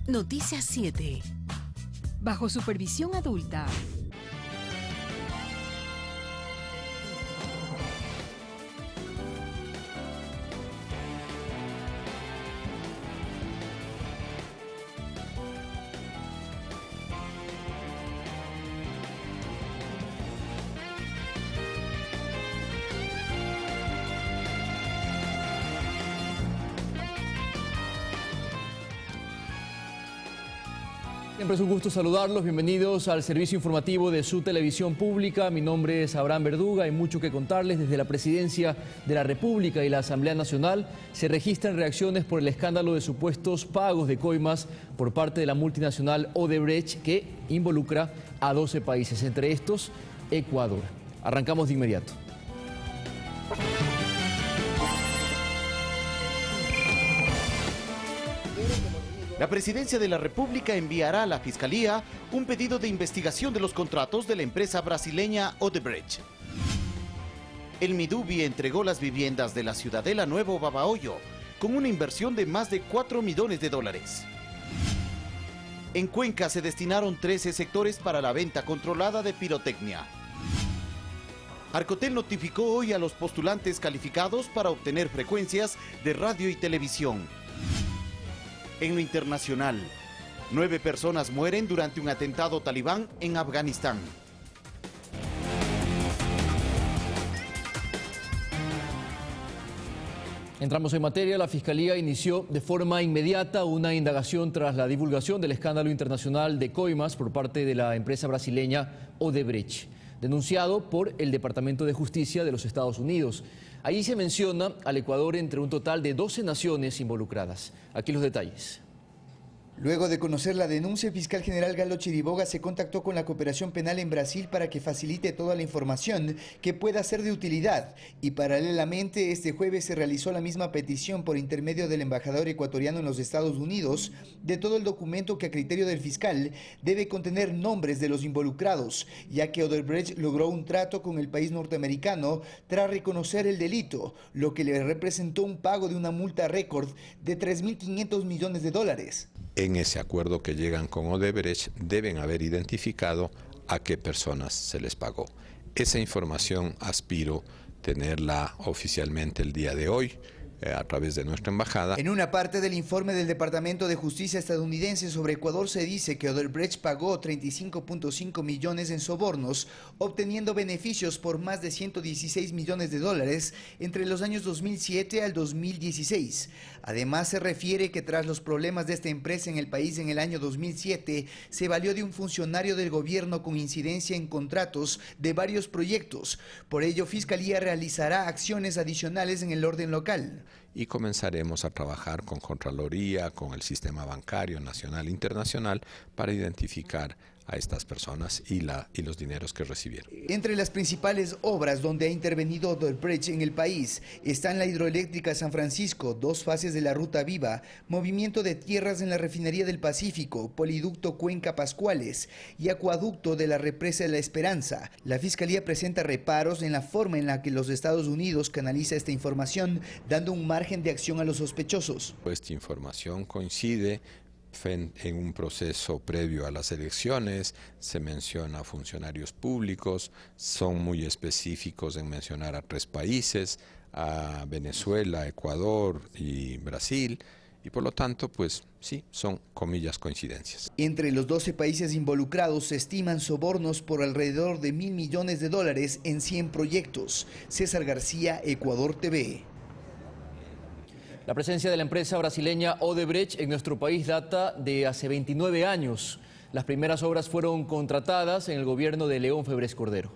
Noticias 7. Bajo supervisión adulta. Siempre es un gusto saludarlos, bienvenidos al servicio informativo de su televisión pública. Mi nombre es Abraham Verduga, hay mucho que contarles. Desde la Presidencia de la República y la Asamblea Nacional se registran reacciones por el escándalo de supuestos pagos de coimas por parte de la multinacional Odebrecht, que involucra a 12 países, entre estos Ecuador. Arrancamos de inmediato. La Presidencia de la República enviará a la Fiscalía un pedido de investigación de los contratos de la empresa brasileña Odebrecht. El Midubi entregó las viviendas de la Ciudadela Nuevo Babahoyo con una inversión de más de 4 millones de dólares. En Cuenca se destinaron 13 sectores para la venta controlada de pirotecnia. Arcotel notificó hoy a los postulantes calificados para obtener frecuencias de radio y televisión. En lo internacional, 9 personas mueren durante un atentado talibán en Afganistán. Entramos en materia. La Fiscalía inició de forma inmediata una indagación tras la divulgación del escándalo internacional de coimas por parte de la empresa brasileña Odebrecht, denunciado por el Departamento de Justicia de los Estados Unidos. Allí se menciona al Ecuador entre un total de 12 naciones involucradas. Aquí los detalles. Luego de conocer la denuncia, el fiscal general Galo Chiriboga se contactó con la cooperación penal en Brasil para que facilite toda la información que pueda ser de utilidad, y paralelamente este jueves se realizó la misma petición por intermedio del embajador ecuatoriano en los Estados Unidos de todo el documento que a criterio del fiscal debe contener nombres de los involucrados, ya que Odebrecht logró un trato con el país norteamericano tras reconocer el delito, lo que le representó un pago de una multa récord de 3.500 millones de dólares. En ese acuerdo que llegan con Odebrecht deben haber identificado a qué personas se les pagó. Esa información aspiro tenerla oficialmente el día de hoy a través de nuestra embajada. En una parte del informe del Departamento de Justicia estadounidense sobre Ecuador se dice que Odebrecht pagó 35.5 millones en sobornos, obteniendo beneficios por más de 116 millones de dólares entre los años 2007 al 2016. Además, se refiere que tras los problemas de esta empresa en el país en el año 2007, se valió de un funcionario del gobierno con incidencia en contratos de varios proyectos. Por ello, Fiscalía realizará acciones adicionales en el orden local. Y comenzaremos a trabajar con Contraloría, con el sistema bancario nacional e internacional para identificar a estas personas y los dineros que recibieron. Entre las principales obras donde ha intervenido Odebrecht en el país están la hidroeléctrica San Francisco, 2 fases de la Ruta Viva, movimiento de tierras en la refinería del Pacífico, poliducto Cuenca Pascuales y acueducto de la represa de la Esperanza. La Fiscalía presenta reparos en la forma en la que los Estados Unidos canaliza esta información, dando un margen de acción a los sospechosos. Esta información coincide en un proceso previo a las elecciones, se menciona a funcionarios públicos, son muy específicos en mencionar a 3 países, a Venezuela, Ecuador y Brasil, y por lo tanto, pues sí, son comillas coincidencias. Entre los 12 países involucrados se estiman sobornos por alrededor de 1.000 millones de dólares en 100 proyectos. César García, Ecuador TV. La presencia de la empresa brasileña Odebrecht en nuestro país data de hace 29 años. Las primeras obras fueron contratadas en el gobierno de León Febres Cordero.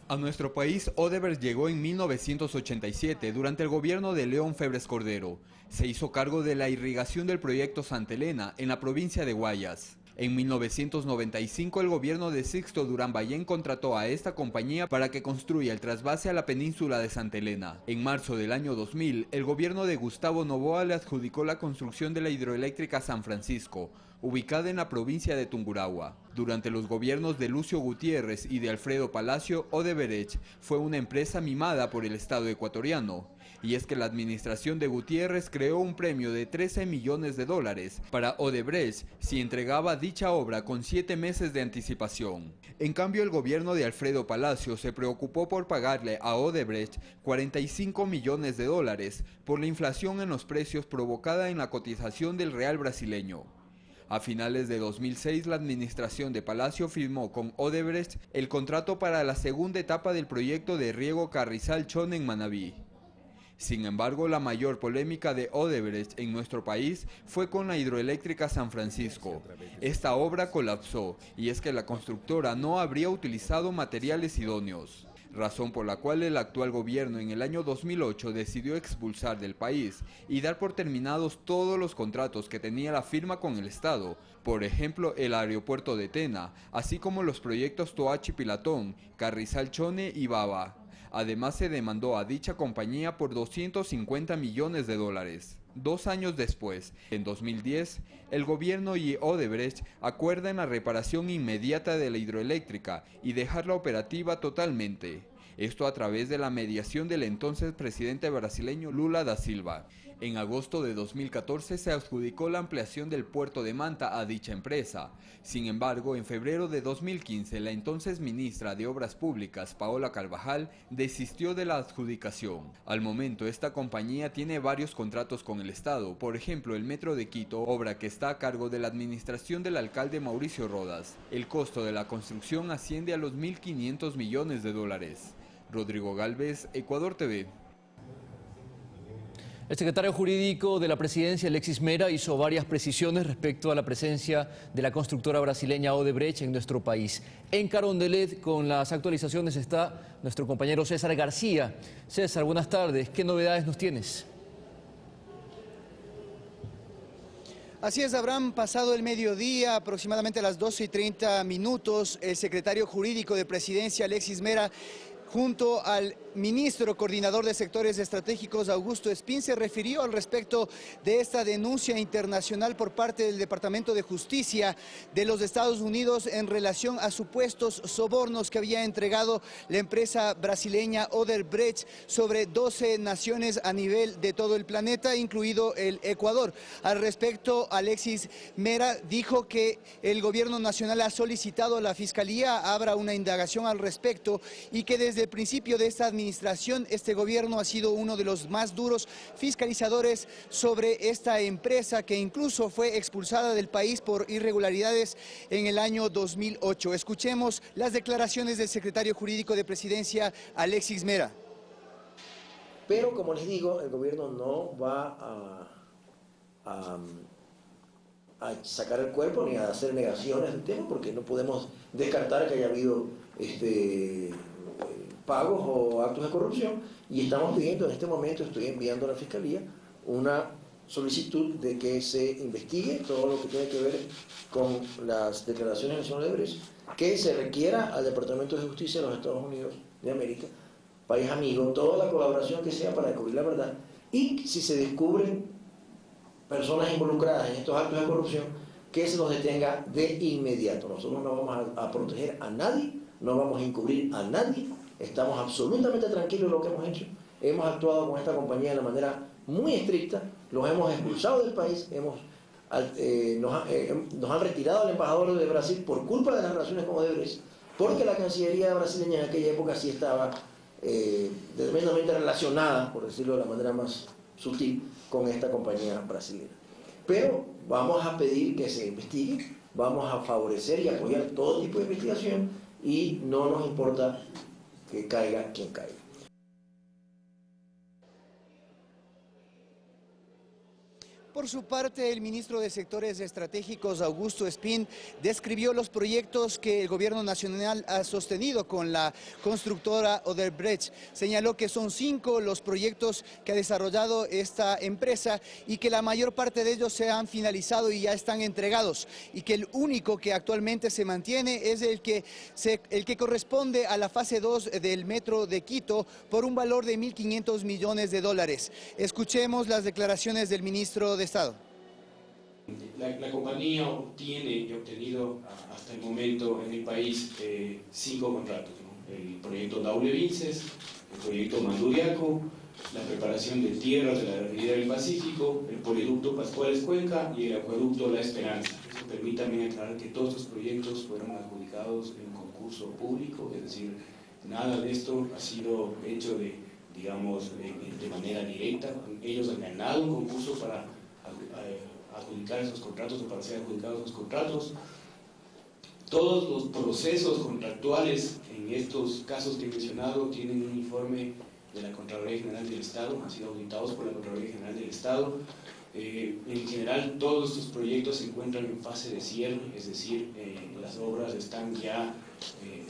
A nuestro país, Odebrecht llegó en 1987 durante el gobierno de León Febres Cordero. Se hizo cargo de la irrigación del proyecto Santa Elena en la provincia de Guayas. En 1995 el gobierno de Sixto Durán Ballén contrató a esta compañía para que construya el trasvase a la península de Santa Elena. En marzo del año 2000, el gobierno de Gustavo Noboa le adjudicó la construcción de la hidroeléctrica San Francisco, ubicada en la provincia de Tungurahua. Durante los gobiernos de Lucio Gutiérrez y de Alfredo Palacio, Odebrecht fue una empresa mimada por el Estado ecuatoriano. Y es que la administración de Gutiérrez creó un premio de $13 millones para Odebrecht si entregaba dicha obra con 7 meses de anticipación. En cambio, el gobierno de Alfredo Palacio se preocupó por pagarle a Odebrecht $45 millones por la inflación en los precios provocada en la cotización del real brasileño. A finales de 2006, la administración de Palacio firmó con Odebrecht el contrato para la segunda etapa del proyecto de riego Carrizal Chone en Manabí. Sin embargo, la mayor polémica de Odebrecht en nuestro país fue con la hidroeléctrica San Francisco. Esta obra colapsó y es que la constructora no habría utilizado materiales idóneos, razón por la cual el actual gobierno en el año 2008 decidió expulsar del país y dar por terminados todos los contratos que tenía la firma con el Estado, por ejemplo el aeropuerto de Tena, así como los proyectos Toachi Pilatón, Carrizal Chone y Baba. Además, se demandó a dicha compañía por $250 millones. 2 años después, en 2010, el gobierno y Odebrecht acuerdan la reparación inmediata de la hidroeléctrica y dejarla operativa totalmente. Esto a través de la mediación del entonces presidente brasileño Lula da Silva. En agosto de 2014 se adjudicó la ampliación del puerto de Manta a dicha empresa. Sin embargo, en febrero de 2015, la entonces ministra de Obras Públicas, Paola Carvajal, desistió de la adjudicación. Al momento, esta compañía tiene varios contratos con el Estado, por ejemplo, el Metro de Quito, obra que está a cargo de la administración del alcalde Mauricio Rodas. El costo de la construcción asciende a los $1.500 millones. Rodrigo Galvez, Ecuador TV. El secretario jurídico de la presidencia, Alexis Mera, hizo varias precisiones respecto a la presencia de la constructora brasileña Odebrecht en nuestro país. En Carondelet, con las actualizaciones, está nuestro compañero César García. César, buenas tardes. ¿Qué novedades nos tienes? Así es, Abraham, pasado el mediodía, aproximadamente a las 12:30, el secretario jurídico de presidencia, Alexis Mera, junto al ministro coordinador de sectores estratégicos, Augusto Espín, se refirió al respecto de esta denuncia internacional por parte del Departamento de Justicia de los Estados Unidos en relación a supuestos sobornos que había entregado la empresa brasileña Odebrecht sobre 12 naciones a nivel de todo el planeta, incluido el Ecuador. Al respecto, Alexis Mera dijo que el gobierno nacional ha solicitado a la Fiscalía abra una indagación al respecto y que desde el principio de esta administración este gobierno ha sido uno de los más duros fiscalizadores sobre esta empresa, que incluso fue expulsada del país por irregularidades en el año 2008. Escuchemos las declaraciones del secretario jurídico de presidencia, Alexis Mera. Pero como les digo, el gobierno no va a sacar el cuerpo ni a hacer negaciones del tema, porque no podemos descartar que haya habido pagos o actos de corrupción, y estamos pidiendo en este momento, estoy enviando a la Fiscalía una solicitud de que se investigue todo lo que tiene que ver con las declaraciones nacionales de Odebrecht, que se requiera al Departamento de Justicia de los Estados Unidos de América, país amigo, toda la colaboración que sea para descubrir la verdad, y si se descubren personas involucradas en estos actos de corrupción, que se los detenga de inmediato. Nosotros no vamos a proteger a nadie, no vamos a encubrir a nadie. Estamos absolutamente tranquilos en lo que hemos hecho. Hemos actuado con esta compañía de una manera muy estricta, los hemos expulsado del país, nos han retirado al embajador de Brasil por culpa de las relaciones con Odebrecht, porque la Cancillería brasileña en aquella época sí estaba tremendamente relacionada, por decirlo de la manera más sutil, con esta compañía brasileña. Pero vamos a pedir que se investigue, vamos a favorecer y apoyar todo tipo de investigación y no nos importa que caiga quien caiga. Por su parte, el ministro de Sectores Estratégicos, Augusto Espín, describió los proyectos que el gobierno nacional ha sostenido con la constructora Odebrecht. Señaló que son 5 los proyectos que ha desarrollado esta empresa y que la mayor parte de ellos se han finalizado y ya están entregados, y que el único que actualmente se mantiene es el que corresponde a la fase 2 del Metro de Quito por un valor de $1.500 millones. Escuchemos las declaraciones del ministro de Estado. La compañía obtiene y ha obtenido hasta el momento en el país 5 contratos, ¿no? El proyecto Daule Vinces, el proyecto Manduriaco, la preparación de tierras de la refinería del Pacífico, el poliducto Pascuales Cuenca y el acueducto La Esperanza. Esto permítame aclarar que todos estos proyectos fueron adjudicados en concurso público, es decir, nada de esto ha sido hecho de manera directa. Ellos han ganado un concurso para adjudicar esos contratos o para ser adjudicados esos contratos. Todos los procesos contractuales en estos casos que he mencionado tienen un informe de la Contraloría General del Estado, han sido auditados por la Contraloría General del Estado. En general, todos estos proyectos se encuentran en fase de cierre, es decir, las obras están ya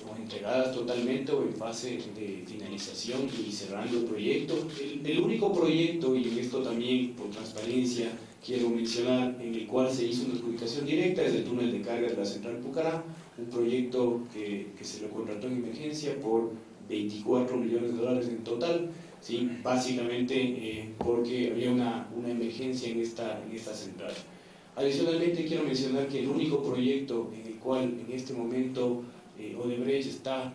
o entregadas totalmente o en fase de finalización y cerrando el proyecto. El único proyecto, y en esto también por transparencia quiero mencionar, en el cual se hizo una adjudicación directa, es el túnel de carga de la Central Pucará, un proyecto que se lo contrató en emergencia por 24 millones de dólares en total, ¿sí? Básicamente porque había una emergencia en esta central. Adicionalmente quiero mencionar que el único proyecto en el cual en este momento Odebrecht está,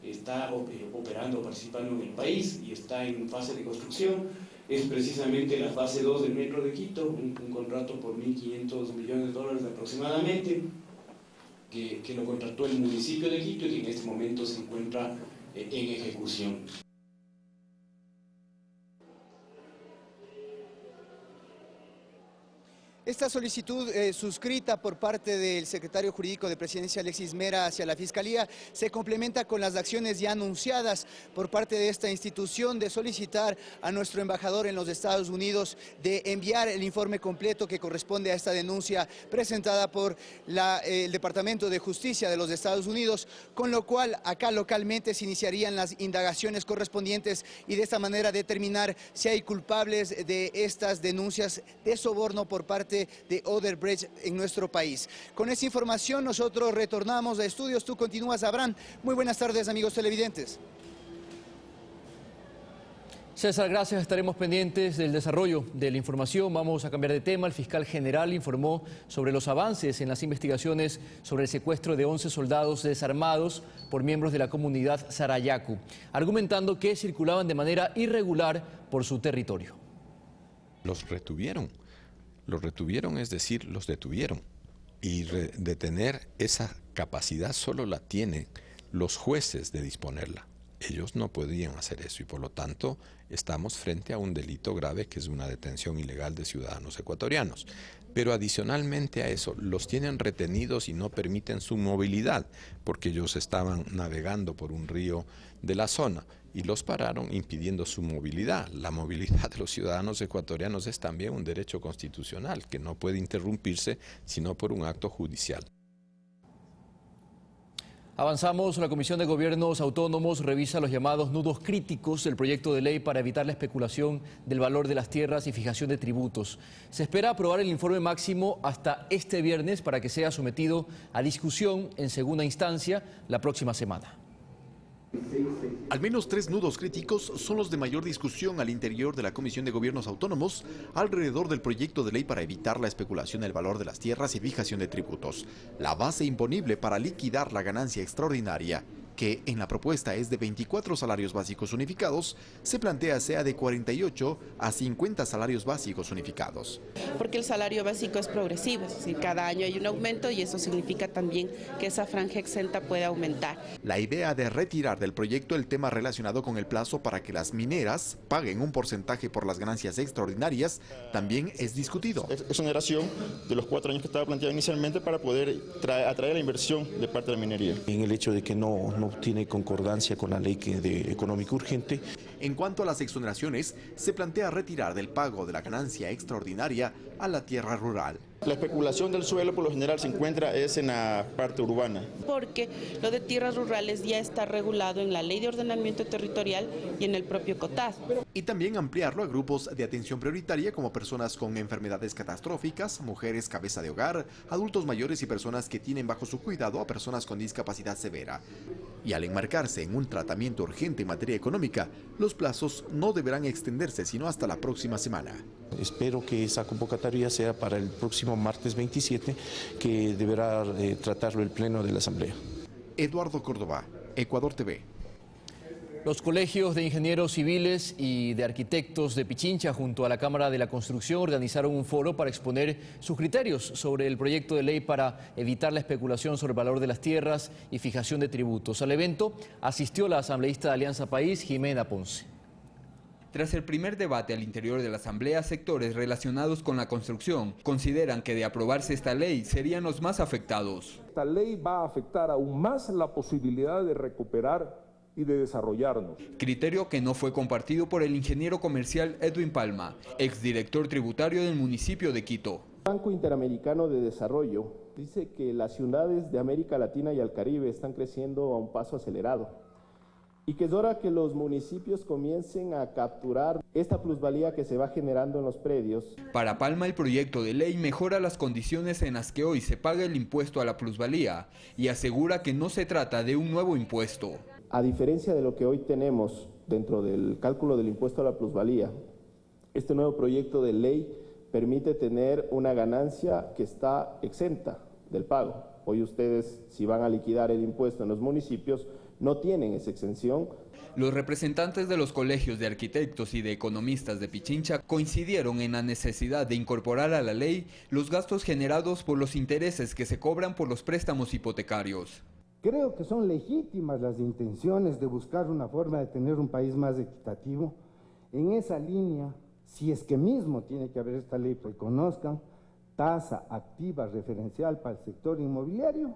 está operando, participando en el país y está en fase de construcción, es precisamente la fase 2 del Metro de Quito, un contrato por 1.500 millones de dólares aproximadamente, que lo contrató el municipio de Quito y que en este momento se encuentra en ejecución. Esta solicitud suscrita por parte del secretario jurídico de Presidencia, Alexis Mera, hacia la Fiscalía, se complementa con las acciones ya anunciadas por parte de esta institución de solicitar a nuestro embajador en los Estados Unidos de enviar el informe completo que corresponde a esta denuncia presentada por el Departamento de Justicia de los Estados Unidos, con lo cual acá localmente se iniciarían las indagaciones correspondientes y de esta manera determinar si hay culpables de estas denuncias de soborno por parte de Odebrecht en nuestro país. Con esta información nosotros retornamos a estudios. Tú continúas, Abraham. Muy buenas tardes, amigos televidentes. César, gracias. Estaremos pendientes del desarrollo de la información. Vamos a cambiar de tema. El fiscal general informó sobre los avances en las investigaciones sobre el secuestro de 11 soldados desarmados por miembros de la comunidad Sarayaku, argumentando que circulaban de manera irregular por su territorio. Los retuvieron, es decir, los detuvieron. Y detener esa capacidad solo la tienen los jueces de disponerla. Ellos no podían hacer eso y por lo tanto estamos frente a un delito grave que es una detención ilegal de ciudadanos ecuatorianos. Pero adicionalmente a eso, los tienen retenidos y no permiten su movilidad porque ellos estaban navegando por un río de la zona y los pararon impidiendo su movilidad. La movilidad de los ciudadanos ecuatorianos es también un derecho constitucional que no puede interrumpirse sino por un acto judicial. Avanzamos. La Comisión de Gobiernos Autónomos revisa los llamados nudos críticos del proyecto de ley para evitar la especulación del valor de las tierras y fijación de tributos. Se espera aprobar el informe máximo hasta este viernes para que sea sometido a discusión en segunda instancia la próxima semana. Al menos 3 nudos críticos son los de mayor discusión al interior de la Comisión de Gobiernos Autónomos alrededor del proyecto de ley para evitar la especulación del valor de las tierras y fijación de tributos. La base imponible para liquidar la ganancia extraordinaria, que en la propuesta es de 24 salarios básicos unificados, se plantea sea de 48 a 50 salarios básicos unificados. Porque el salario básico es progresivo, es decir, cada año hay un aumento y eso significa también que esa franja exenta puede aumentar. La idea de retirar del proyecto el tema relacionado con el plazo para que las mineras paguen un porcentaje por las ganancias extraordinarias también es discutido. Es una generación de los 4 años que estaba planteado inicialmente para poder atraer la inversión de parte de la minería. En el hecho de que no tiene concordancia con la ley de económico urgente. En cuanto a las exoneraciones, se plantea retirar del pago de la ganancia extraordinaria a la tierra rural. La especulación del suelo por lo general se encuentra en la parte urbana. Porque lo de tierras rurales ya está regulado en la Ley de Ordenamiento Territorial y en el propio COTAD. Y también ampliarlo a grupos de atención prioritaria como personas con enfermedades catastróficas, mujeres cabeza de hogar, adultos mayores y personas que tienen bajo su cuidado a personas con discapacidad severa. Y al enmarcarse en un tratamiento urgente en materia económica, los plazos no deberán extenderse sino hasta la próxima semana. Espero que esa convocatoria sea para el próximo martes 27, que deberá tratarlo el Pleno de la Asamblea. Eduardo Córdoba, Ecuador TV. Los colegios de ingenieros civiles y de arquitectos de Pichincha junto a la Cámara de la Construcción organizaron un foro para exponer sus criterios sobre el proyecto de ley para evitar la especulación sobre el valor de las tierras y fijación de tributos. Al evento asistió la asambleísta de Alianza País, Jimena Ponce. Tras el primer debate al interior de la Asamblea, sectores relacionados con la construcción consideran que de aprobarse esta ley serían los más afectados. Esta ley va a afectar aún más la posibilidad de recuperar y de desarrollarnos. Criterio que no fue compartido por el ingeniero comercial Edwin Palma, exdirector tributario del municipio de Quito. El Banco Interamericano de Desarrollo dice que las ciudades de América Latina y el Caribe están creciendo a un paso acelerado y que es hora que los municipios comiencen a capturar esta plusvalía que se va generando en los predios. Para Palma, el proyecto de ley mejora las condiciones en las que hoy se paga el impuesto a la plusvalía y asegura que no se trata de un nuevo impuesto. A diferencia de lo que hoy tenemos dentro del cálculo del impuesto a la plusvalía, este nuevo proyecto de ley permite tener una ganancia que está exenta del pago. Hoy ustedes, si van a liquidar el impuesto en los municipios, no tienen esa exención. Los representantes de los colegios de arquitectos y de economistas de Pichincha coincidieron en la necesidad de incorporar a la ley los gastos generados por los intereses que se cobran por los préstamos hipotecarios. Creo que son legítimas las intenciones de buscar una forma de tener un país más equitativo. En esa línea, si es que mismo tiene que haber esta ley, reconozcan tasa activa referencial para el sector inmobiliario,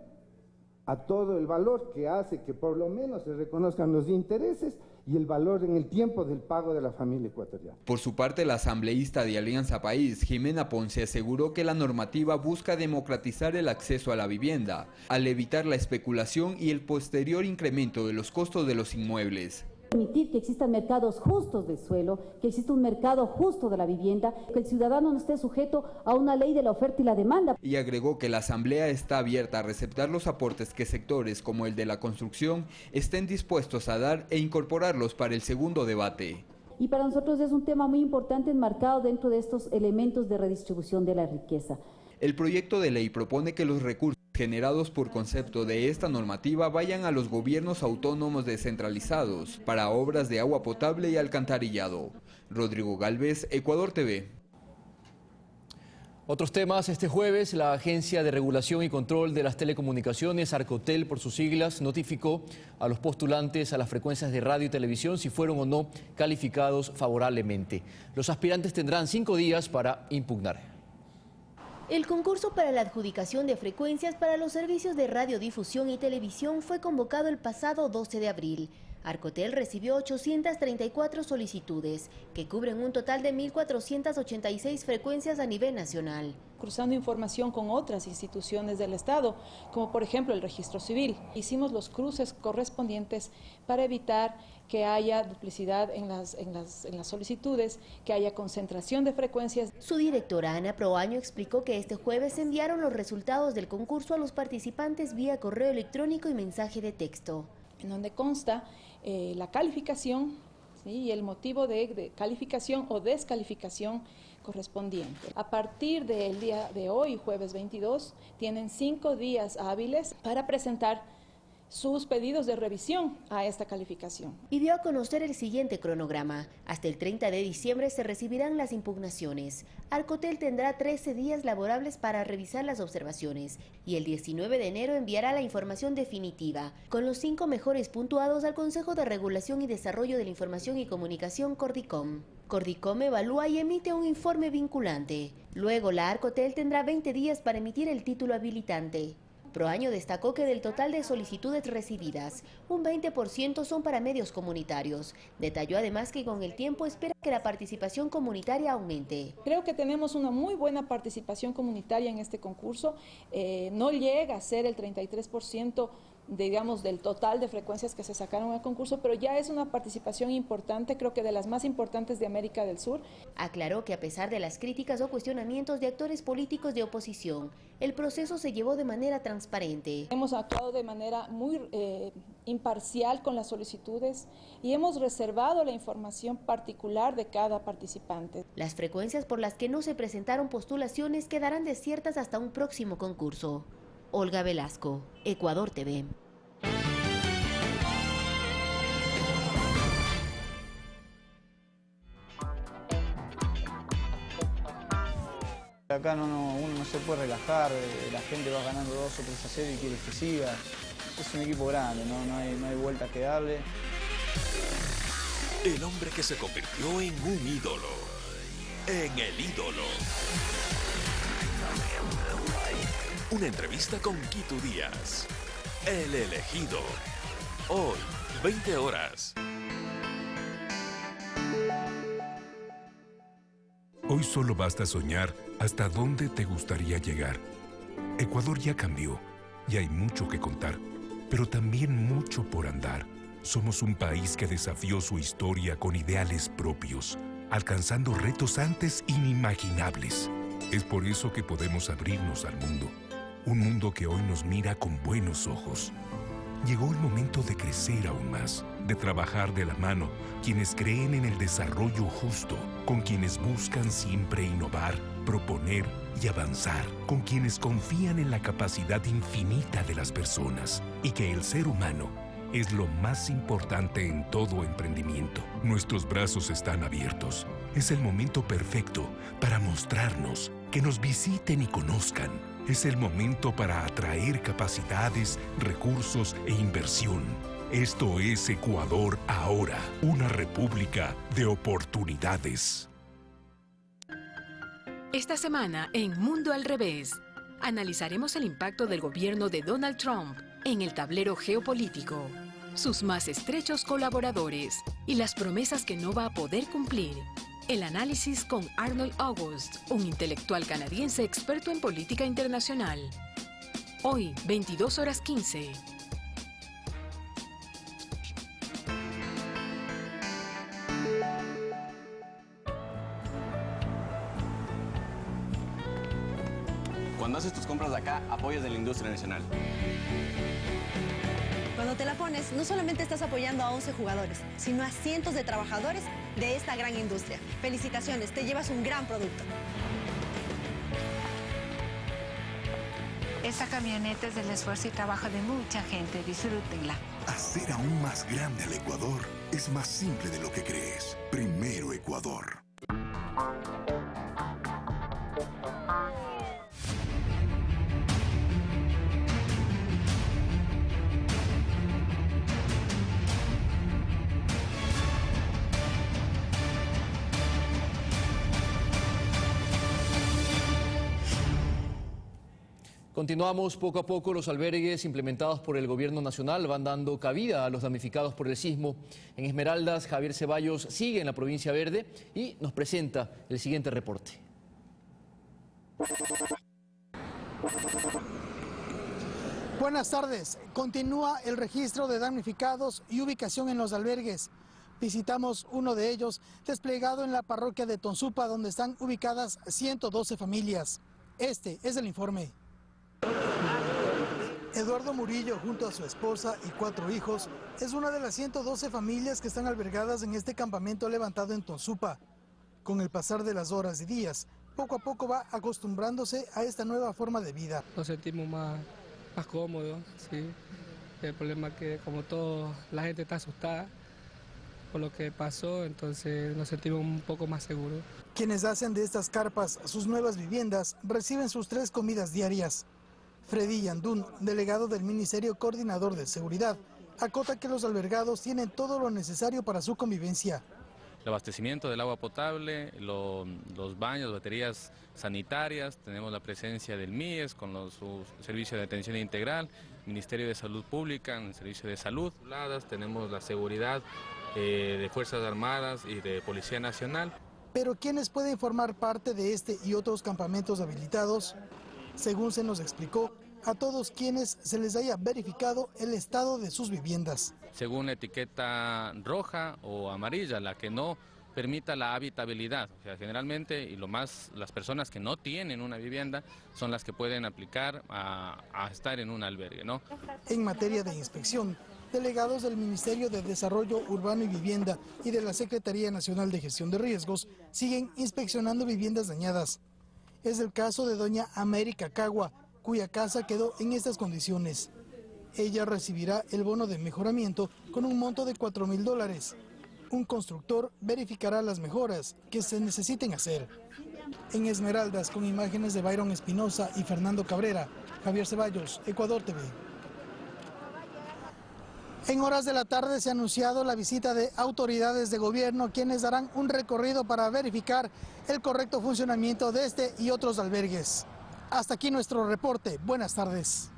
a todo el valor que hace que por lo menos se reconozcan los intereses y el valor en el tiempo del pago de la familia ecuatoriana. Por su parte, la asambleísta de Alianza País, Jimena Ponce, aseguró que la normativa busca democratizar el acceso a la vivienda, al evitar la especulación y el posterior incremento de los costos de los inmuebles. Permitir que existan mercados justos del suelo, que exista un mercado justo de la vivienda, que el ciudadano no esté sujeto a una ley de la oferta y la demanda. Y agregó que la Asamblea está abierta a receptar los aportes que sectores como el de la construcción estén dispuestos a dar e incorporarlos para el segundo debate. Y para nosotros es un tema muy importante enmarcado dentro de estos elementos de redistribución de la riqueza. El proyecto de ley propone que los recursos generados por concepto de esta normativa vayan a los gobiernos autónomos descentralizados para obras de agua potable y alcantarillado. Rodrigo Galvez, Ecuador TV. Otros temas, este jueves la Agencia de Regulación y Control de las Telecomunicaciones, Arcotel por sus siglas, notificó a los postulantes a las frecuencias de radio y televisión si fueron o no calificados favorablemente. Los aspirantes tendrán 5 días para impugnar. El concurso para la adjudicación de frecuencias para los servicios de radiodifusión y televisión fue convocado el pasado 12 de abril. Arcotel recibió 834 solicitudes, que cubren un total de 1.486 frecuencias a nivel nacional. Cruzando información con otras instituciones del Estado, como por ejemplo el Registro Civil. Hicimos los cruces correspondientes para evitar que haya duplicidad en las solicitudes, que haya concentración de frecuencias. Su directora Ana Proaño explicó que este jueves enviaron los resultados del concurso a los participantes vía correo electrónico y mensaje de texto. En donde consta la calificación, ¿sí?, y el motivo de calificación o descalificación correspondiente. A partir del día de hoy, jueves 22, tienen 5 días hábiles para presentar sus pedidos de revisión a esta calificación. Y dio a conocer el siguiente cronograma. Hasta el 30 de diciembre se recibirán las impugnaciones. Arcotel tendrá 13 días laborables para revisar las observaciones y el 19 de enero enviará la información definitiva, con los 5 mejores puntuados al Consejo de Regulación y Desarrollo de la Información y Comunicación, Cordicom. Cordicom evalúa y emite un informe vinculante. Luego la Arcotel tendrá 20 días para emitir el título habilitante. Proaño destacó que del total de solicitudes recibidas, un 20% son para medios comunitarios. Detalló además que con el tiempo espera que la participación comunitaria aumente. Creo que tenemos una muy buena participación comunitaria en este concurso. No llega a ser el 33%, digamos, del total de frecuencias que se sacaron al concurso, pero ya es una participación importante, creo que de las más importantes de América del Sur. Aclaró que a pesar de las críticas o cuestionamientos de actores políticos de oposición, el proceso se llevó de manera transparente. Hemos actuado de manera muy imparcial con las solicitudes y hemos reservado la información particular de cada participante. Las frecuencias por las que no se presentaron postulaciones quedarán desiertas hasta un próximo concurso. Olga Velasco, Ecuador TV. Acá uno no se puede relajar, la gente va ganando 2 o 3-0 y quiere que siga. Es un equipo grande, no hay vuelta que darle. El hombre que se convirtió en un ídolo. En el ídolo. Una entrevista con Quito Díaz. El elegido. Hoy, 20 horas. Hoy solo basta soñar hasta dónde te gustaría llegar. Ecuador ya cambió y hay mucho que contar, pero también mucho por andar. Somos un país que desafió su historia con ideales propios, alcanzando retos antes inimaginables. Es por eso que podemos abrirnos al mundo. Un mundo que hoy nos mira con buenos ojos. Llegó el momento de crecer aún más, de trabajar de la mano, quienes creen en el desarrollo justo, con quienes buscan siempre innovar, proponer y avanzar, con quienes confían en la capacidad infinita de las personas y que el ser humano es lo más importante en todo emprendimiento. Nuestros brazos están abiertos. Es el momento perfecto para mostrarnos, que nos visiten y conozcan. Es el momento para atraer capacidades, recursos e inversión. Esto es Ecuador ahora, una república de oportunidades. Esta semana en Mundo al Revés, analizaremos el impacto del gobierno de Donald Trump en el tablero geopolítico, sus más estrechos colaboradores y las promesas que no va a poder cumplir. El análisis con Arnold August, un intelectual canadiense experto en política internacional. Hoy, 22:15. Cuando haces tus compras de acá, apoyas de la industria nacional. Cuando te la pones, no solamente estás apoyando a 11 jugadores, sino a cientos de trabajadores de esta gran industria. Felicitaciones, te llevas un gran producto. Esta camioneta es del esfuerzo y trabajo de mucha gente. Disfrútenla. Hacer aún más grande al Ecuador es más simple de lo que crees. Primero Ecuador. Continuamos poco a poco. Los albergues implementados por el gobierno nacional van dando cabida a los damnificados por el sismo. En Esmeraldas, Javier Ceballos sigue en la provincia verde y nos presenta el siguiente reporte. Buenas tardes. Continúa el registro de damnificados y ubicación en los albergues. Visitamos uno de ellos desplegado en la parroquia de Tonsupa, donde están ubicadas 112 familias. Este es el informe. Eduardo Murillo, junto a su esposa y 4 hijos, es una de las 112 familias que están albergadas en este campamento levantado en Tonsupa. Con el pasar de las horas y días, poco a poco va acostumbrándose a esta nueva forma de vida. Nos sentimos más cómodos, sí. El problema es que como todo, la gente está asustada por lo que pasó, entonces nos sentimos un poco más seguros. Quienes hacen de estas carpas sus nuevas viviendas reciben sus 3 comidas diarias. Freddy Yandún, delegado del Ministerio Coordinador de Seguridad, acota que los albergados tienen todo lo necesario para su convivencia. El abastecimiento del agua potable, los baños, baterías sanitarias, tenemos la presencia del MIES con su servicio de atención integral, Ministerio de Salud Pública, el servicio de salud, tenemos la seguridad de Fuerzas Armadas y de Policía Nacional. Pero ¿quiénes pueden formar parte de este y otros campamentos habilitados? Según se nos explicó, a todos quienes se les haya verificado el estado de sus viviendas. Según la etiqueta roja o amarilla, la que no permita la habitabilidad. O sea, generalmente, y las personas que no tienen una vivienda son las que pueden aplicar a estar en un albergue, ¿no? En materia de inspección, delegados del Ministerio de Desarrollo Urbano y Vivienda y de la Secretaría Nacional de Gestión de Riesgos siguen inspeccionando viviendas dañadas. Es el caso de doña América Cagua, cuya casa quedó en estas condiciones. Ella recibirá el bono de mejoramiento con un monto de $4,000. Un constructor verificará las mejoras que se necesiten hacer. En Esmeraldas, con imágenes de Byron Espinosa y Fernando Cabrera, Javier Ceballos, Ecuador TV. En horas de la tarde se ha anunciado la visita de autoridades de gobierno, quienes darán un recorrido para verificar el correcto funcionamiento de este y otros albergues. Hasta aquí nuestro reporte. Buenas tardes.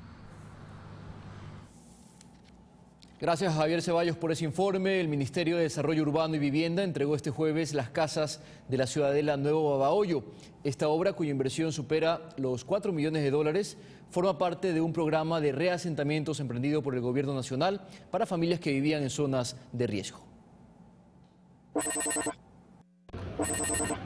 Gracias, Javier Ceballos, por ese informe. El Ministerio de Desarrollo Urbano y Vivienda entregó este jueves las casas de la Ciudadela Nuevo Babahoyo. Esta obra, cuya inversión supera los 4 millones de dólares, forma parte de un programa de reasentamientos emprendido por el Gobierno Nacional para familias que vivían en zonas de riesgo.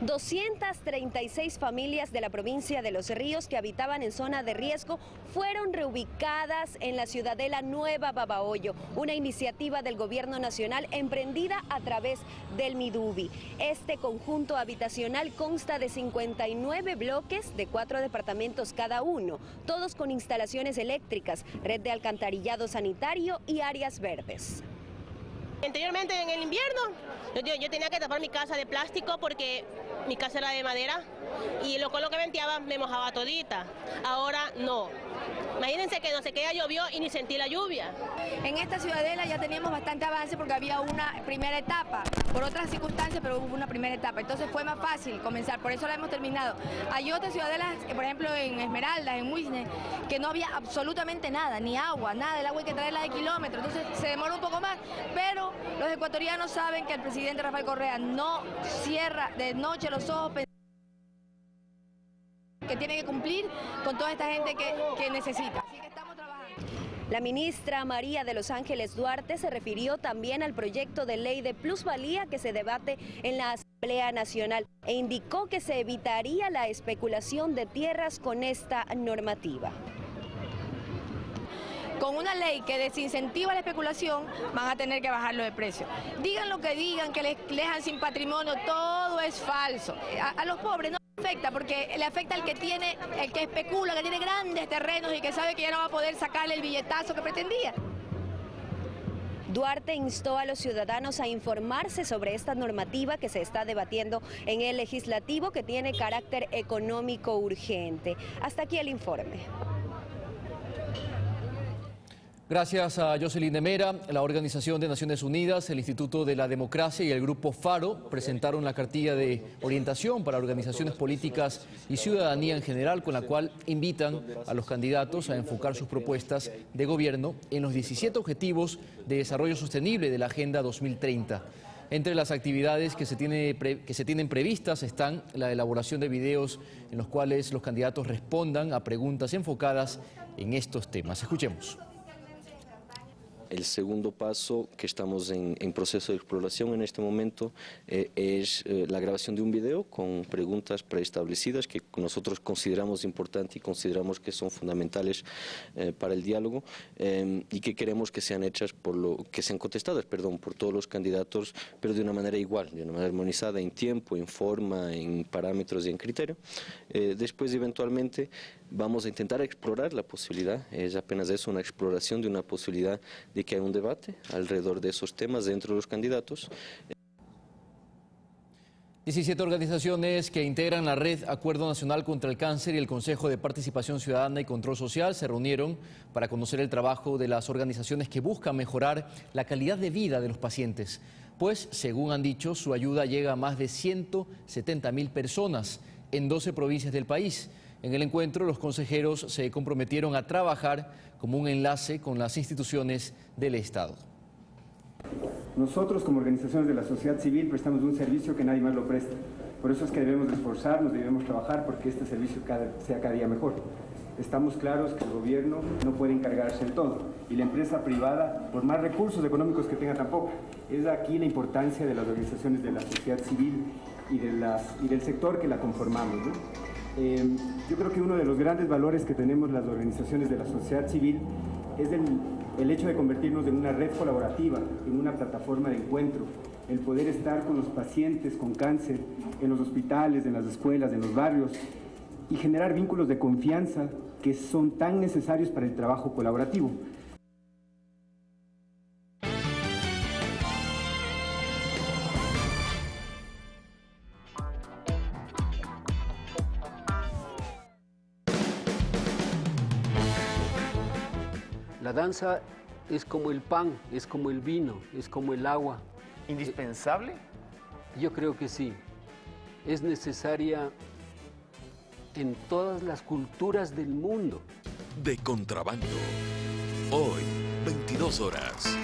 236 familias de la provincia de Los Ríos que habitaban en zona de riesgo fueron reubicadas en la Ciudadela Nueva Babahoyo, una iniciativa del Gobierno Nacional emprendida a través del Midubi. Este conjunto habitacional consta de 59 bloques de 4 departamentos cada uno, todos con instalaciones eléctricas, red de alcantarillado sanitario y áreas verdes. Anteriormente, en el invierno, yo tenía que tapar mi casa de plástico porque mi casa era de madera y con lo que venteaba me mojaba todita. Ahora no. Imagínense que no sé qué, ya llovió y ni sentí la lluvia. En esta ciudadela ya teníamos bastante avance porque había una primera etapa, por otras circunstancias, pero hubo una primera etapa. Entonces fue más fácil comenzar, por eso la hemos terminado. Hay otras ciudadelas, por ejemplo en Esmeraldas, en Muisne, que no había absolutamente nada, ni agua, nada, el agua hay que traerla de kilómetros, entonces se demora un poco más, pero los ecuatorianos saben que el presidente Rafael Correa no cierra de noche los ojos, que tiene que cumplir con toda esta gente que necesita. Así que estamos trabajando. La ministra María de Los Ángeles Duarte se refirió también al proyecto de ley de plusvalía que se debate en la Asamblea Nacional e indicó que se evitaría la especulación de tierras con esta normativa. Con una ley que desincentiva la especulación, van a tener que bajarlo de precio. Digan lo que digan, que les dejan sin patrimonio, todo es falso. A los pobres no les afecta, porque le afecta al que tiene, el que especula, que tiene grandes terrenos y que sabe que ya no va a poder sacarle el billetazo que pretendía. Duarte instó a los ciudadanos a informarse sobre esta normativa que se está debatiendo en el legislativo, que tiene carácter económico urgente. Hasta aquí el informe. Gracias a Jocelyn de Mera. La Organización de Naciones Unidas, el Instituto de la Democracia y el Grupo Faro presentaron la cartilla de orientación para organizaciones políticas y ciudadanía en general, con la cual invitan a los candidatos a enfocar sus propuestas de gobierno en los 17 objetivos de desarrollo sostenible de la Agenda 2030. Entre las actividades que se tienen previstas están la elaboración de videos en los cuales los candidatos respondan a preguntas enfocadas en estos temas. Escuchemos. El segundo paso, que estamos en proceso de exploración en este momento, es la grabación de un video con preguntas preestablecidas que nosotros consideramos importantes y consideramos que son fundamentales para el diálogo y que queremos que sean hechas que sean contestadas, por todos los candidatos, pero de una manera igual, de una manera armonizada en tiempo, en forma, en parámetros y en criterio. Después, eventualmente, vamos a intentar explorar la posibilidad, es apenas eso, una exploración de una posibilidad de que haya un debate alrededor de esos temas dentro de los candidatos. 17 organizaciones que integran la Red Acuerdo Nacional contra el Cáncer y el Consejo de Participación Ciudadana y Control Social se reunieron para conocer el trabajo de las organizaciones que buscan mejorar la calidad de vida de los pacientes. Pues, según han dicho, su ayuda llega a más de 170.000 personas en 12 provincias del país. En el encuentro, los consejeros se comprometieron a trabajar como un enlace con las instituciones del Estado. Nosotros, como organizaciones de la sociedad civil, prestamos un servicio que nadie más lo presta. Por eso es que debemos esforzarnos, debemos trabajar porque este servicio sea cada día mejor. Estamos claros que el gobierno no puede encargarse de todo y la empresa privada, por más recursos económicos que tenga, tampoco. Es aquí la importancia de las organizaciones de la sociedad civil y del sector que la conformamos, ¿no? Yo creo que uno de los grandes valores que tenemos las organizaciones de la sociedad civil es el hecho de convertirnos en una red colaborativa, en una plataforma de encuentro, el poder estar con los pacientes con cáncer en los hospitales, en las escuelas, en los barrios y generar vínculos de confianza que son tan necesarios para el trabajo colaborativo. La danza es como el pan, es como el vino, es como el agua. ¿Indispensable? Yo creo que sí. Es necesaria en todas las culturas del mundo. De Contrabando. Hoy, 22 horas.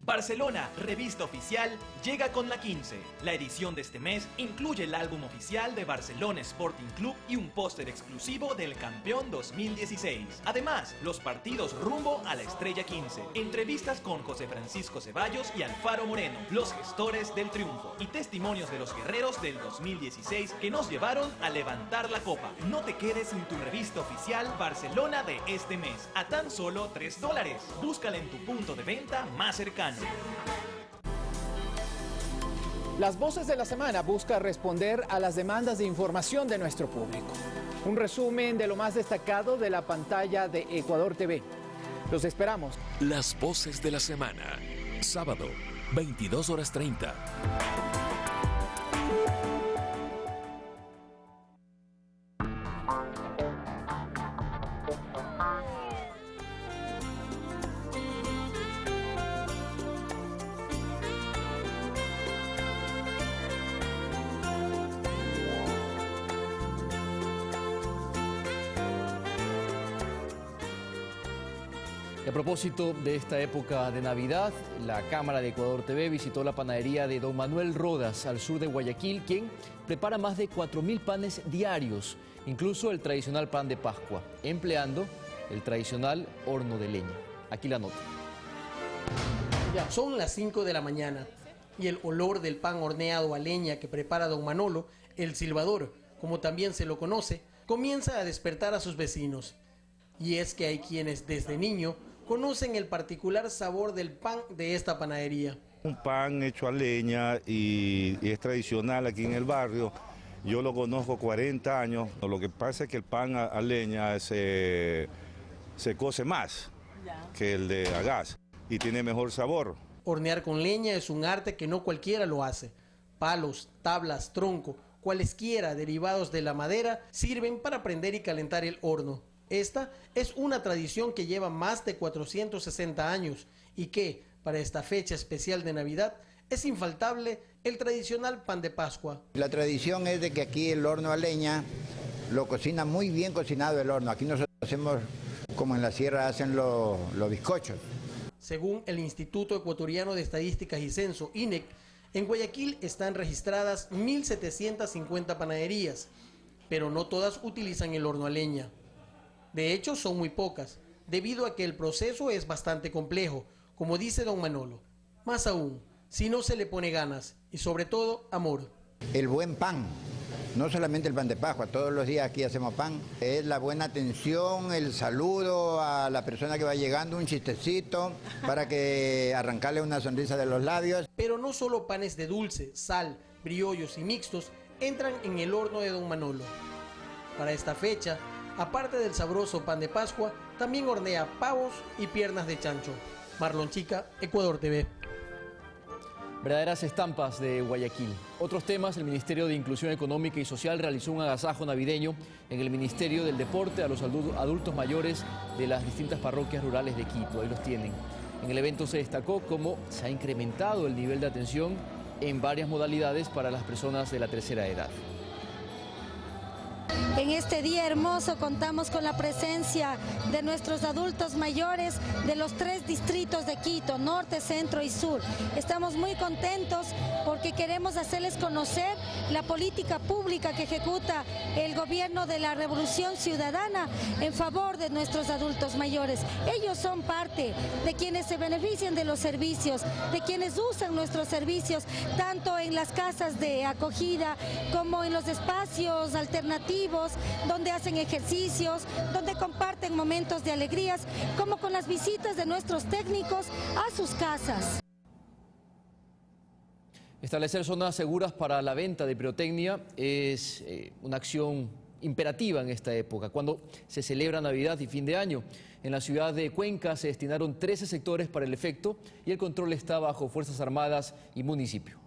Barcelona, revista oficial, llega con la 15. La edición de este mes incluye el álbum oficial de Barcelona Sporting Club y un póster exclusivo del campeón 2016. Además, los partidos rumbo a la Estrella 15. Entrevistas con José Francisco Ceballos y Alfaro Moreno, los gestores del triunfo. Y testimonios de los guerreros del 2016 que nos llevaron a levantar la copa. No te quedes sin tu revista oficial Barcelona de este mes. A tan solo $3. Búscala en tu punto de venta más cercano. Las Voces de la Semana busca responder a las demandas de información de nuestro público. Un resumen de lo más destacado de la pantalla de Ecuador TV. Los esperamos. Las Voces de la Semana. Sábado, 22:30. A propósito de esta época de Navidad, la Cámara de Ecuador TV visitó la panadería de Don Manuel Rodas, al sur de Guayaquil, quien prepara más de 4.000 panes diarios, incluso el tradicional pan de Pascua, empleando el tradicional horno de leña. Aquí la nota. Ya son las 5 de la mañana y el olor del pan horneado a leña que prepara Don Manolo, el silbador, como también se lo conoce, comienza a despertar a sus vecinos. Y es que hay quienes desde niño conocen el particular sabor del pan de esta panadería. Un pan hecho a leña y es tradicional aquí en el barrio. Yo lo conozco 40 años. Lo que pasa es que el pan a leña se cose más que el de a gas y tiene mejor sabor. Hornear con leña es un arte que no cualquiera lo hace. Palos, tablas, tronco, cualesquiera derivados de la madera sirven para prender y calentar el horno. Esta es una tradición que lleva más de 460 años y que, para esta fecha especial de Navidad, es infaltable el tradicional pan de Pascua. La tradición es de que aquí el horno a leña lo cocina muy bien cocinado el horno. Aquí nosotros hacemos como en la sierra hacen los bizcochos. Según el Instituto Ecuatoriano de Estadísticas y Censo, INEC, en Guayaquil están registradas 1.750 panaderías, pero no todas utilizan el horno a leña. De hecho, son muy pocas, debido a que el proceso es bastante complejo, como dice don Manolo. Más aún, si no se le pone ganas y sobre todo amor. El buen pan, no solamente el pan de Pascua, todos los días aquí hacemos pan. Es la buena atención, el saludo a la persona que va llegando, un chistecito para que arrancarle una sonrisa de los labios. Pero no solo panes de dulce, sal, briollos y mixtos entran en el horno de don Manolo. Para esta fecha, aparte del sabroso pan de Pascua, también hornea pavos y piernas de chancho. Marlon Chica, Ecuador TV. Verdaderas estampas de Guayaquil. Otros temas: el Ministerio de Inclusión Económica y Social realizó un agasajo navideño en el Ministerio del Deporte a los adultos mayores de las distintas parroquias rurales de Quito. Ahí los tienen. En el evento se destacó cómo se ha incrementado el nivel de atención en varias modalidades para las personas de la tercera edad. En este día hermoso contamos con la presencia de nuestros adultos mayores de los 3 distritos de Quito, norte, centro y sur. Estamos muy contentos porque queremos hacerles conocer la política pública que ejecuta el gobierno de la Revolución Ciudadana en favor de nuestros adultos mayores. Ellos son parte de quienes se benefician de los servicios, de quienes usan nuestros servicios, tanto en las casas de acogida como en los espacios alternativos, donde hacen ejercicios, donde comparten momentos de alegrías, como con las visitas de nuestros técnicos a sus casas. Establecer zonas seguras para la venta de pirotecnia es una acción imperativa en esta época, cuando se celebra Navidad y fin de año. En la ciudad de Cuenca se destinaron 13 sectores para el efecto y el control está bajo Fuerzas Armadas y municipio.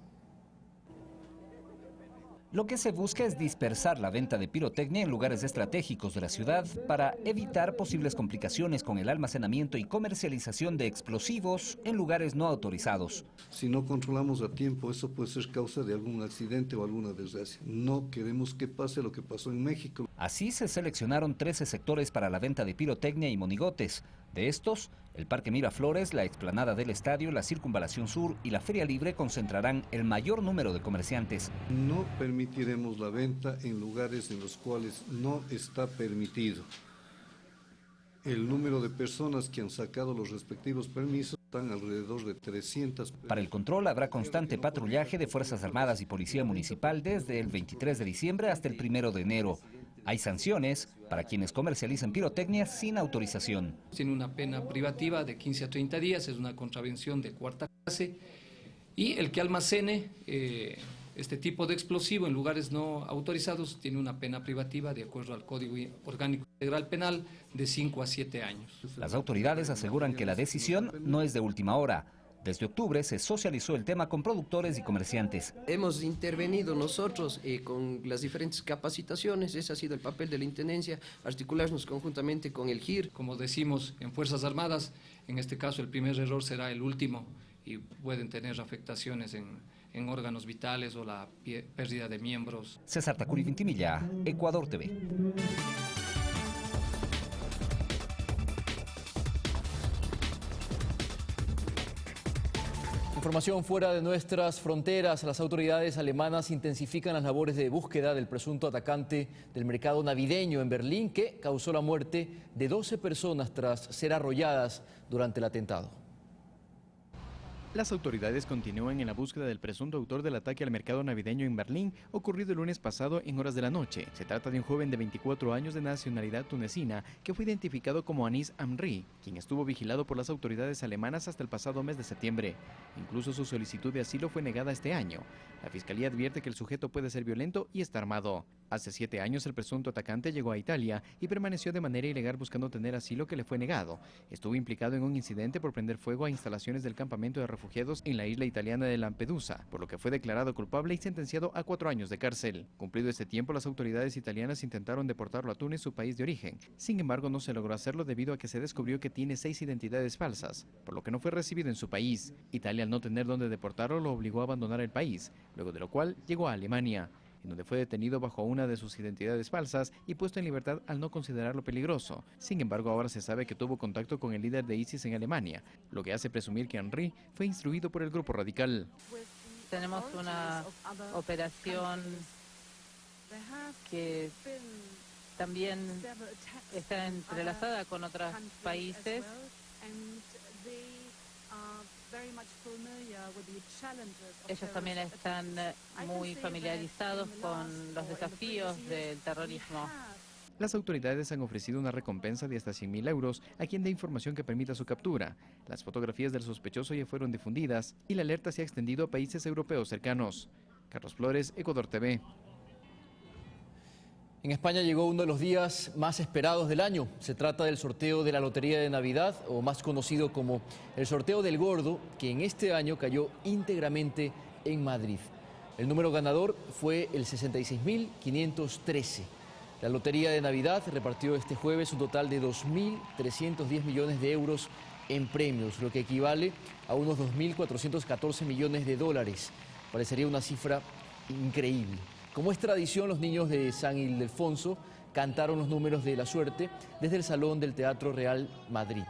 Lo que se busca es dispersar la venta de pirotecnia en lugares estratégicos de la ciudad para evitar posibles complicaciones con el almacenamiento y comercialización de explosivos en lugares no autorizados. Si no controlamos a tiempo, eso puede ser causa de algún accidente o alguna desgracia. No queremos que pase lo que pasó en México. Así se seleccionaron 13 sectores para la venta de pirotecnia y monigotes. De estos, el Parque Miraflores, la explanada del estadio, la Circunvalación Sur y la Feria Libre concentrarán el mayor número de comerciantes. No permitiremos la venta en lugares en los cuales no está permitido. El número de personas que han sacado los respectivos permisos están alrededor de 300. Para el control habrá constante patrullaje de Fuerzas Armadas y Policía Municipal desde el 23 de diciembre hasta el 1 de enero. Hay sanciones para quienes comercializan pirotecnia sin autorización. Tiene una pena privativa de 15 a 30 días, es una contravención de 4ª clase, y el que almacene este tipo de explosivo en lugares no autorizados tiene una pena privativa de acuerdo al Código Orgánico Integral Penal de 5 a 7 años. Las autoridades aseguran que la decisión no es de última hora. Desde octubre se socializó el tema con productores y comerciantes. Hemos intervenido nosotros con las diferentes capacitaciones, ese ha sido el papel de la Intendencia, articularnos conjuntamente con el GIR. Como decimos en Fuerzas Armadas, en este caso el primer error será el último y pueden tener afectaciones en órganos vitales o la pérdida de miembros. César Tacuri Vintimilla, Ecuador TV. Información fuera de nuestras fronteras. Las autoridades alemanas intensifican las labores de búsqueda del presunto atacante del mercado navideño en Berlín que causó la muerte de 12 personas tras ser arrolladas durante el atentado. Las autoridades continúan en la búsqueda del presunto autor del ataque al mercado navideño en Berlín, ocurrido el lunes pasado en horas de la noche. Se trata de un joven de 24 años de nacionalidad tunecina que fue identificado como Anis Amri, quien estuvo vigilado por las autoridades alemanas hasta el pasado mes de septiembre. Incluso su solicitud de asilo fue negada este año. La fiscalía advierte que el sujeto puede ser violento y está armado. Hace 7 años el presunto atacante llegó a Italia y permaneció de manera ilegal buscando tener asilo que le fue negado. Estuvo implicado en un incidente por prender fuego a instalaciones del campamento de refugiados en la isla italiana de Lampedusa, por lo que fue declarado culpable y sentenciado a 4 años de cárcel. Cumplido este tiempo, las autoridades italianas intentaron deportarlo a Túnez, su país de origen. Sin embargo, no se logró hacerlo debido a que se descubrió que tiene 6 identidades falsas, por lo que no fue recibido en su país. Italia, al no tener dónde deportarlo, lo obligó a abandonar el país, luego de lo cual llegó a Alemania, en donde fue detenido bajo una de sus identidades falsas y puesto en libertad al no considerarlo peligroso. Sin embargo, ahora se sabe que tuvo contacto con el líder de ISIS en Alemania, lo que hace presumir que Henry fue instruido por el grupo radical. Tenemos una operación que también está entrelazada con otros países. Ellos también están muy familiarizados con los desafíos del terrorismo. Las autoridades han ofrecido una recompensa de hasta 100.000 euros a quien dé información que permita su captura. Las fotografías del sospechoso ya fueron difundidas y la alerta se ha extendido a países europeos cercanos. Carlos Flores, Ecuador TV. En España llegó uno de los días más esperados del año. Se trata del sorteo de la Lotería de Navidad, o más conocido como el sorteo del Gordo, que en este año cayó íntegramente en Madrid. El número ganador fue el 66.513. La Lotería de Navidad repartió este jueves un total de 2.310 millones de euros en premios, lo que equivale a unos 2.414 millones de dólares. Parecería una cifra increíble. Como es tradición, los niños de San Ildefonso cantaron los números de la suerte desde el Salón del Teatro Real Madrid.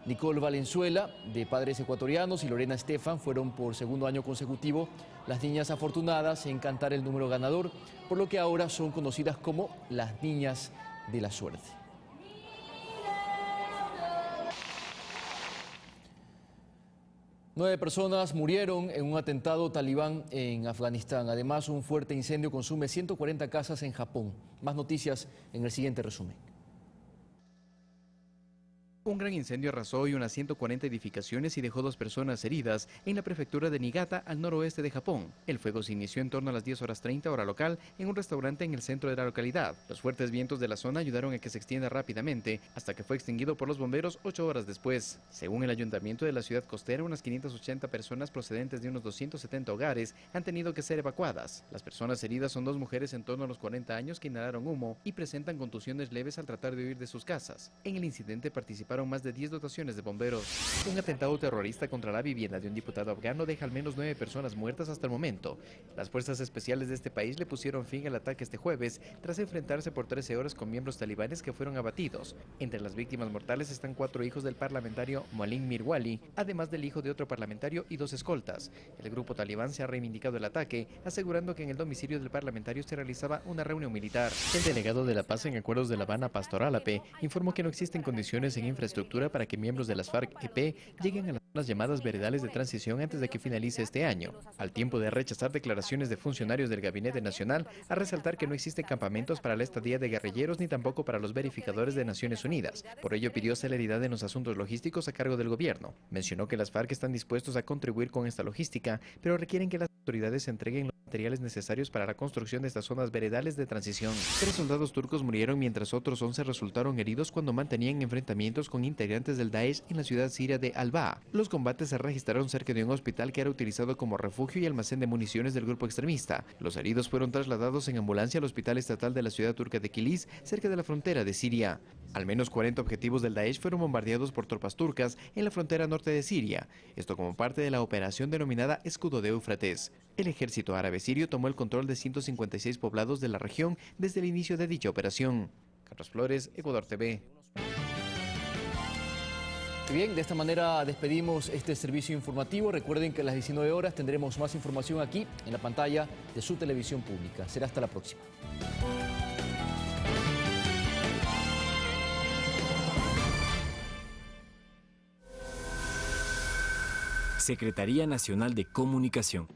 Nicole Valenzuela, de padres ecuatorianos, y Lorena Estefan fueron por segundo año consecutivo las niñas afortunadas en cantar el número ganador, por lo que ahora son conocidas como las niñas de la suerte. Nueve personas murieron en un atentado talibán en Afganistán. Además, un fuerte incendio consume 140 casas en Japón. Más noticias en el siguiente resumen. Un gran incendio arrasó hoy unas 140 edificaciones y dejó 2 personas heridas en la prefectura de Niigata, al noroeste de Japón. El fuego se inició en torno a las 10:30 hora local en un restaurante en el centro de la localidad. Los fuertes vientos de la zona ayudaron a que se extienda rápidamente hasta que fue extinguido por los bomberos 8 horas después. Según el ayuntamiento de la ciudad costera, unas 580 personas procedentes de unos 270 hogares han tenido que ser evacuadas. Las personas heridas son 2 mujeres en torno a los 40 años que inhalaron humo y presentan contusiones leves al tratar de huir de sus casas. En el incidente participaron más de 10 dotaciones de bomberos. Un atentado terrorista contra la vivienda de un diputado afgano deja al menos 9 personas muertas hasta el momento. Las fuerzas especiales de este país le pusieron fin al ataque este jueves tras enfrentarse por 13 horas con miembros talibanes que fueron abatidos. Entre las víctimas mortales están 4 hijos del parlamentario Moalin Mirwali, además del hijo de otro parlamentario y 2 escoltas. El grupo talibán se ha reivindicado el ataque, asegurando que en el domicilio del parlamentario se realizaba una reunión militar. El delegado de la paz en Acuerdos de La Habana, Pastor Álape, informó que no existen condiciones en infraestructura para que miembros de las FARC-EP lleguen a las llamadas veredales de transición antes de que finalice este año. Al tiempo de rechazar declaraciones de funcionarios del Gabinete Nacional, a resaltar que no existen campamentos para la estadía de guerrilleros ni tampoco para los verificadores de Naciones Unidas. Por ello pidió celeridad en los asuntos logísticos a cargo del gobierno. Mencionó que las FARC están dispuestos a contribuir con esta logística, pero requieren que las autoridades entreguen los materiales necesarios para la construcción de estas zonas veredales de transición. 3 soldados turcos murieron mientras otros 11 resultaron heridos cuando mantenían enfrentamientos con integrantes del Daesh en la ciudad siria de Al-Baa. Los combates se registraron cerca de un hospital que era utilizado como refugio y almacén de municiones del grupo extremista. Los heridos fueron trasladados en ambulancia al hospital estatal de la ciudad turca de Kilis, cerca de la frontera de Siria. Al menos 40 objetivos del Daesh fueron bombardeados por tropas turcas en la frontera norte de Siria, esto como parte de la operación denominada Escudo de Éufrates. El ejército árabe sirio tomó el control de 156 poblados de la región desde el inicio de dicha operación. Carlos Flores, Ecuador TV. Bien, de esta manera despedimos este servicio informativo. Recuerden que a las 19 horas tendremos más información aquí en la pantalla de su televisión pública. Será hasta la próxima. Secretaría Nacional de Comunicación.